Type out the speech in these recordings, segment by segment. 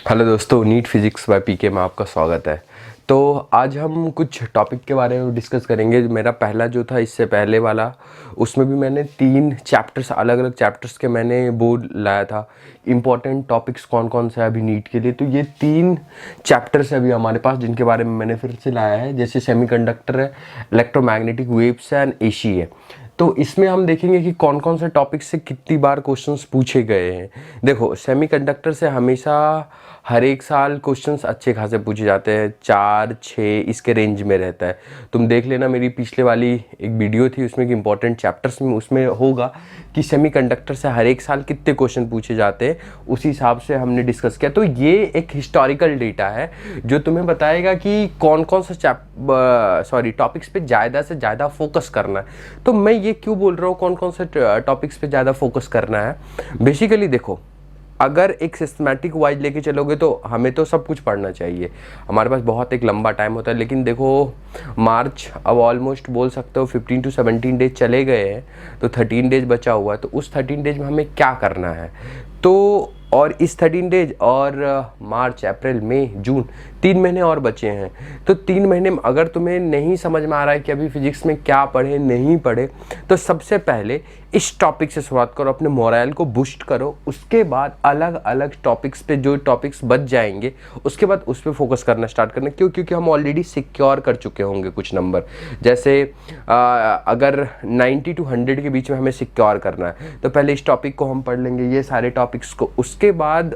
Hello दोस्तों, NEET physics bye पीके में आपका स्वागत है। तो आज हम कुछ टॉपिक के बारे में डिस्कस करेंगे। मेरा पहला जो था इससे पहले वाला, उसमें भी मैंने 3 चैप्टर्स, अलग अलग चैप्टर्स के मैंने वो लाया था। इम्पॉर्टेंट टॉपिक्स कौन कौन से है अभी नीट के लिए, तो ये 3 चैप्टर्स है अभी हमारे पास जिनके बारे में मैंने फिर से लाया है। जैसे सेमीकंडक्टर है, इलेक्ट्रोमैग्नेटिक वेव्स है एंड एसी है। तो इसमें हम देखेंगे कि कौन कौन से टॉपिक से कितनी बार क्वेश्चंस पूछे गए हैं। देखो, सेमीकंडक्टर से हमेशा हर एक साल क्वेश्चंस अच्छे खासे पूछे जाते हैं, 4-6 इसके रेंज में रहता है। तुम देख लेना, मेरी पिछले वाली एक वीडियो थी उसमें कि इंपॉर्टेंट चैप्टर्स में उसमें होगा कि सेमीकंडक्टर से हर एक साल कितने क्वेश्चन पूछे जाते हैं, उसी हिसाब से हमने डिस्कस किया। तो ये एक हिस्टोरिकल डेटा है जो तुम्हें बताएगा कि कौन कौन सा टॉपिक्स पे ज़्यादा से ज़्यादा फोकस करना है। तो मैं ये क्यों बोल रहा हूँ कौन कौन से टॉपिक्स पे ज़्यादा फोकस करना है। बेसिकली देखो, अगर एक सिस्टमैटिक वाइज लेके चलोगे तो हमें तो सब कुछ पढ़ना चाहिए, हमारे पास बहुत एक लंबा टाइम होता है। लेकिन देखो, मार्च अब ऑलमोस्ट बोल सकते हो 15 to 17 डेज चले गए हैं, तो 13 डेज बचा हुआ है। तो उस 13 डेज में हमें क्या करना है, तो और इस 13 डेज और मार्च, अप्रैल, मई, जून 3 महीने और बचे हैं। तो 3 महीने में अगर तुम्हें नहीं समझ में आ रहा है कि अभी फिजिक्स में क्या पढ़े नहीं पढ़े, तो सबसे पहले इस टॉपिक से शुरुआत करो, अपने मोरल को बूस्ट करो। उसके बाद अलग अलग टॉपिक्स पे जो टॉपिक्स बच जाएंगे उसके बाद उस पर फोकस करना स्टार्ट करना। क्यों? क्योंकि हम ऑलरेडी सिक्योर कर चुके होंगे कुछ नंबर। जैसे अगर 90 to 100 के बीच में हमें सिक्योर करना है तो पहले इस टॉपिक को हम पढ़ लेंगे, ये सारे टॉपिक्स को। उसके बाद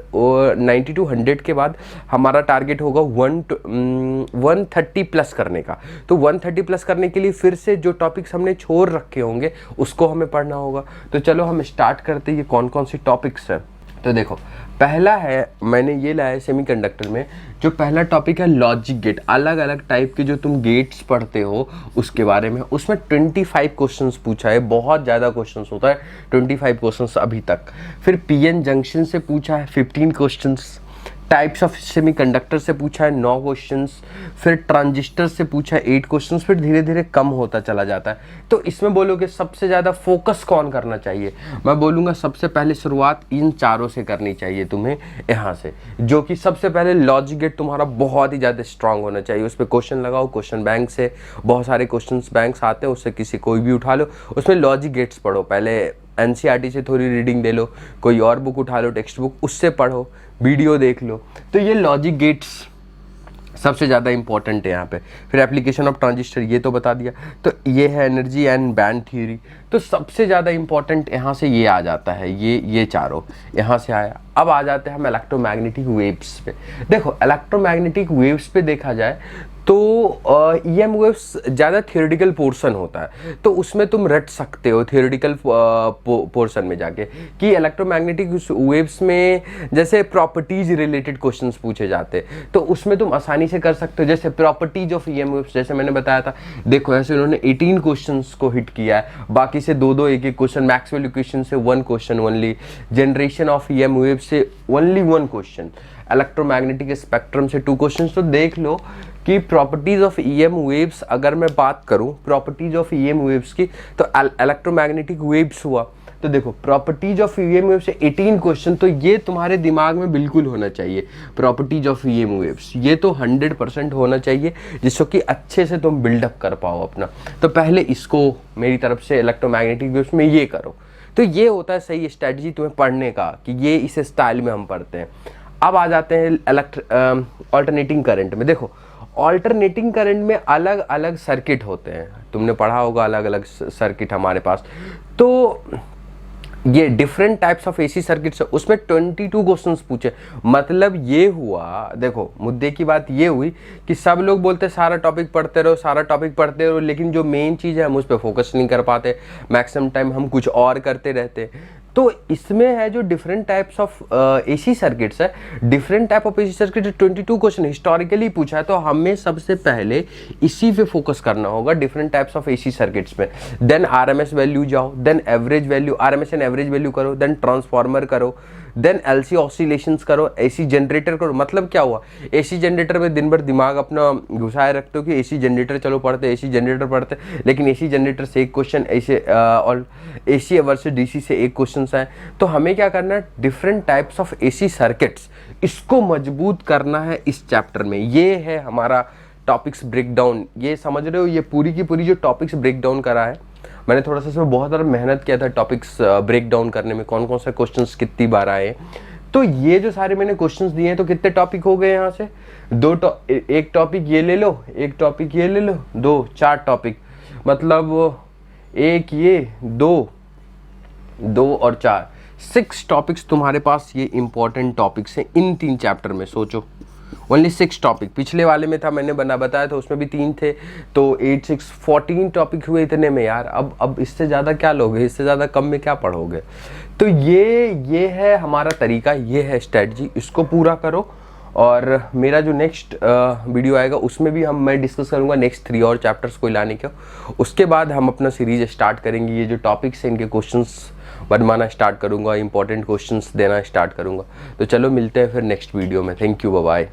90 to 100 के बाद हमारा टारगेट होगा 130 प्लस करने का। तो 130 प्लस करने के लिए फिर से जो टॉपिक्स हमने छोड़ रखे होंगे उसको हमें पढ़ना होगा। तो चलो हम स्टार्ट करते हैं, ये कौन कौन सी टॉपिक्स है। तो देखो, पहला है, मैंने ये लाया है सेमीकंडक्टर में, जो पहला टॉपिक है लॉजिक गेट। अलग अलग टाइप के जो तुम गेट्स पढ़ते हो उसके बारे में। उसमें 25 क्वेश्चंस पूछा है, बहुत ज़्यादा क्वेश्चंस होता है, 25 क्वेश्चंस अभी तक। फिर पीएन जंक्शन से पूछा है 15 क्वेश्चंस। टाइप्स ऑफ सेमीकंडक्टर से पूछा है 9 क्वेश्चंस। फिर ट्रांजिस्टर से पूछा है 8 क्वेश्चंस। फिर धीरे धीरे कम होता चला जाता है। तो इसमें बोलोगे सबसे ज़्यादा फोकस कौन करना चाहिए, मैं बोलूँगा सबसे पहले शुरुआत इन चारों से करनी चाहिए तुम्हें, यहाँ से। जो कि सबसे पहले लॉजिक गेट तुम्हारा बहुत ही ज़्यादा स्ट्रांग होना चाहिए। उस पर क्वेश्चन लगाओ, क्वेश्चन बैंक से बहुत सारे क्वेश्चन बैंक्स आते हैं, उससे किसी कोई भी उठा लो, उसमें लॉजिक गेट्स पढ़ो। पहले एनसीईआरटी से थोड़ी रीडिंग ले लो, कोई और बुक उठा लो, टेक्स्ट बुक, उससे पढ़ो, वीडियो देख लो। तो ये लॉजिक गेट्स सबसे ज़्यादा इंपॉर्टेंट है यहाँ पे। फिर एप्लीकेशन ऑफ ट्रांजिस्टर, ये तो बता दिया। तो ये है एनर्जी एंड बैंड थ्योरी। तो सबसे ज़्यादा इंपॉर्टेंट यहाँ से ये आ जाता है, ये चारों यहाँ से आया। अब आ जाते हैं हम इलेक्ट्रोमैग्नेटिक वेव्स पे। देखो, इलेक्ट्रोमैग्नेटिक वेव्स पे देखा जाए तो ईएम वेव्स ज़्यादा थियोरेटिकल पोर्शन होता है, तो उसमें तुम रट सकते हो थियोरेटिकल पोर्शन में जाके कि इलेक्ट्रोमैग्नेटिक वेव्स में जैसे प्रॉपर्टीज रिलेटेड क्वेश्चंस पूछे जाते हैं, तो उसमें तुम आसानी से कर सकते हो। जैसे प्रॉपर्टीज ऑफ ईएम वेव्स, जैसे मैंने बताया था, देखो ऐसे उन्होंने 18 क्वेश्चंस को हिट किया है, बाकी से 2-2 एक-एक क्वेश्चन। मैक्सवेल इक्वेशन से 1 question only, generation of EM wave से ओनली 1 क्वेश्चन, इलेक्ट्रोमैग्नेटिक स्पेक्ट्रम से 2 क्वेश्चन। तो देख लो कि प्रॉपर्टीज ऑफ ईएम वेव्स, अगर मैं बात करूं प्रॉपर्टीज ऑफ ईएम वेव्स की, तो इलेक्ट्रोमैग्नेटिक वेव्स हुआ। तो देखो, प्रॉपर्टीज ऑफ ईएम वेव्स से 18 क्वेश्चन, तो ये तुम्हारे दिमाग में बिल्कुल होना चाहिए। प्रॉपर्टीज ऑफ ईएम वेव्स ये तो 100% होना चाहिए, जिसको कि अच्छे से तुम बिल्डअप कर पाओ अपना। तो पहले इसको मेरी तरफ से इलेक्ट्रोमैग्नेटिक वेव्स में ये करो। तो ये होता है सही स्ट्रैटेजी तुम्हें पढ़ने का, कि ये इस स्टाइल में हम पढ़ते हैं। अब आ जाते हैं ऑल्टरनेटिंग करंट में। देखो, ऑल्टरनेटिंग करंट में अलग अलग सर्किट होते हैं, तुमने पढ़ा होगा अलग अलग सर्किट हमारे पास। तो ये different types of AC circuits है, उसमें 22 क्वेश्चंस पूछे। मतलब ये हुआ, देखो मुद्दे की बात ये हुई कि सब लोग बोलते सारा टॉपिक पढ़ते रहो, सारा टॉपिक पढ़ते रहो, लेकिन जो मेन चीज़ है हम उस पर फोकस नहीं कर पाते, मैक्सिमम टाइम हम कुछ और करते रहते। तो इसमें है जो different types of AC circuits है, different type of AC circuit 22 question historically पूछा है। तो हमें सबसे पहले इसी पे फोकस करना होगा, different types of AC circuits में। देन आरएमएस वैल्यू जाओ, then average value, RMS and average value करो, देन ट्रांसफार्मर करो, देन एलसी ऑसिलेशंस करो, एसी जनरेटर करो। मतलब क्या हुआ, एसी जनरेटर में दिन भर दिमाग अपना घुसाए रखते हो कि एसी जनरेटर चलो पढ़ते, एसी जनरेटर पढ़ते, लेकिन एसी जनरेटर से एक क्वेश्चन ऐसे और एसी वर्सेस डीसी से एक क्वेश्चन आए। तो हमें क्या करना है, different types of AC circuits, इसको मजबूत करना है इस चैप्टर में। ये है हमारा टॉपिक्स ब्रेकडाउन। ये समझ रहे हो, ये पूरी की पूरी जो टॉपिक्स ब्रेकडाउन करा है मैंने, थोड़ा सा इसमें बहुत ज़्यादा मेहनत किया था टॉपिक्स ब्रेक डाउन करने में, कौन कौन से क्वेश्चंस कितनी बार आए। तो ये जो सारे मैंने क्वेश्चंस दिए हैं, तो कितने टॉपिक हो गए यहाँ से, एक टॉपिक ये ले लो, एक टॉपिक ये ले लो, 2 4 टॉपिक, मतलब एक ये 2 और 4 6 टॉपिक्स तुम्हारे पास ये इंपॉर्टेंट टॉपिक्स हैं इन 3 चैप्टर में। सोचो ओनली 6 टॉपिक, पिछले वाले में था मैंने बताया था उसमें भी 3 थे, तो 8 6 14 टॉपिक हुए इतने में यार। अब इससे ज़्यादा क्या लोगे, इससे ज़्यादा कम में क्या पढ़ोगे। तो ये है हमारा तरीका, ये है स्ट्रेटजी, इसको पूरा करो। और मेरा जो नेक्स्ट वीडियो आएगा उसमें भी मैं डिस्कस करूंगा नेक्स्ट 3 और चैप्टर्स को लाने के। उसके बाद हम अपना सीरीज स्टार्ट करेंगे, ये जो टॉपिक्स हैं इनके क्वेश्चंस बनवाना स्टार्ट करूंगा, इंपॉर्टेंट क्वेश्चंस देना स्टार्ट करूंगा। तो चलो मिलते हैं फिर नेक्स्ट वीडियो में। Thank you, bye bye.